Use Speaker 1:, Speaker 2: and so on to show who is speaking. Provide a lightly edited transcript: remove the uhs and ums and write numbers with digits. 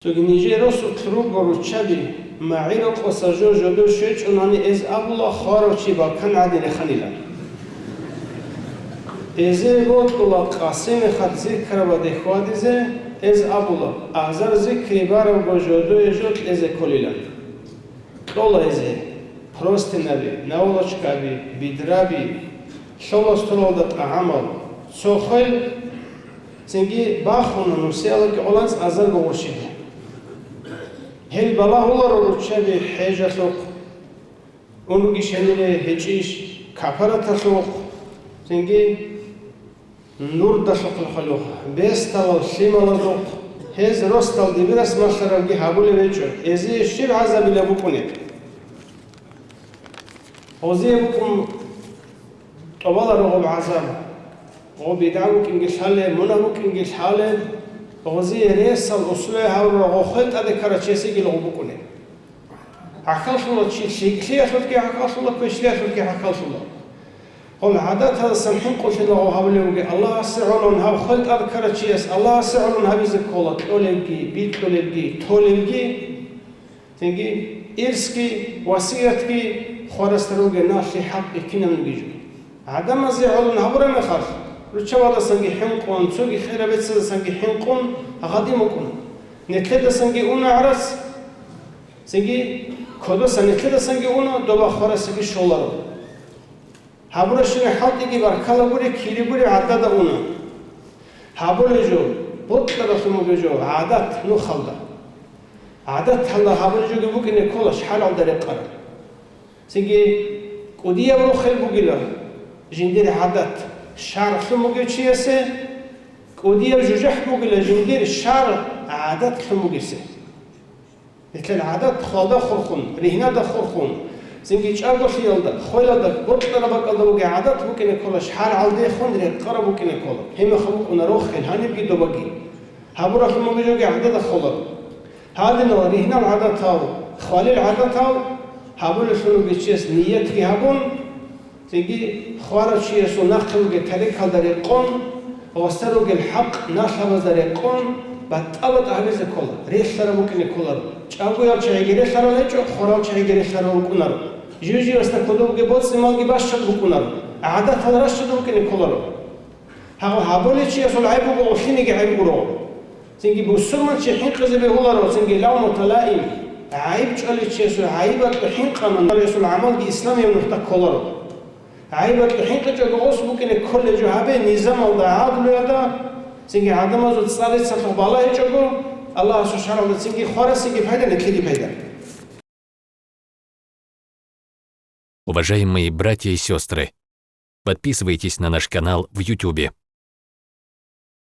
Speaker 1: Nigero sutru boruchabi ma'iro qosajo jodo shech unani ez abula kharachi ba kan adin khanila eze botula qasim khat zikra ba dekhwadize ez abula azar zikri bara bojodo ejot eze kolila tola eze prostinabi naulachkabi bidrabi sholostolda ta'amal sokhel sengi bakhuna nusela ki olans azar boshide هل بلاهولار روچه حاجه سوق اونو گیشنیره هچیش کفاره سوق سنگی نور دا سوق الخلوق بستال سیمال سوق هز راستال دیبرس ماشرالگی حبول وچو ازی شب عذاب لبو کنه اوزی بکم طوال رغب عذاب او بدعو کنگش حاله منو کنگش حاله غزي ريس الأصول هاورا غخلت هذا كراتشيسي جل غبوكونه عقل الله شيء شيء أخذ كي عقل الله كويس ليه أخذ كي عقل الله قل عادات هذا سمحين قلت له هاولي وجه الله سعلون هاو خلت هذا كراتشيس الله سعلون هابيز كولات أوليجي بيت أوليجي توليجي تيجي إرسكي وسيرتكي خورستروجي ناشي حق كنا نجيجو عدم زعلون هاورا مخاف رچوادا سنگی حنقون سوگی خیرابت سد سنگی حنقون هغادی مکن نتلد سنگی اون عرس سنگی کدو سنتلد سنگی اون دو بخوره سنگی شولارو هبورشون حالتی که برکلا بوری کیری بوری عدد اون هبوری جو بود طرفمو جو عادت نو خلدا عادت حالا هبوری جو که بکنه کلش حلال در قرار سنگی کدیه برو خیل بگیلا جندیر عادت شعر خموجي تشيسه ودير جوجح موجل جندير الشعر عادات خموجيسه مثل العادات خاضة خرخون رهنا ده خرخون زنجي تشارجو خيال ده خويلا ده بطل ربك الله وجه عادات ممكن يكون شعر عالده خون قرب ممكن يكون هم خموك ونروخ هاني بجي دوبجي هبورا خموجي وجه عادات خلا هذا نوع رهنا العادات هاو خوالي العادات هاو هبول شنو بيتشيس نية كي هبون تيجي خوارج شيء سو نخلو جه تريك هذا القون وسترو جه الحق نخلو هذا القون بتأبد أهميز كله ريش سر ممكن يكولر أقول يا شيء غير سر ولا شو خراب شيء غير سر وكونر جوجي واستكودو جه بود سمال جه باش شد وكونر عادة هذا رش شد ممكن يكولر هاو هابولي شيء سو العيب وغشيني جه عيب ورو تيجي بوسرمان شيء حين قزبه هولر تيجي لو متلائم عيب شغل شيء سو عيبك حين قانون رسول العمل الإسلامي ونحتاج كولر عيبك الحين كجا قوس ممكن كل جهابه نظام الله عادل يدا سنجي عدم أزود صارت سطح بالله يجوا الله سبحانه وتعالى سنجي خارج سنجي بهذا نتلقي بهذا.
Speaker 2: Уважаемые братья и сестры, подписывайтесь на наш канал в YouTube.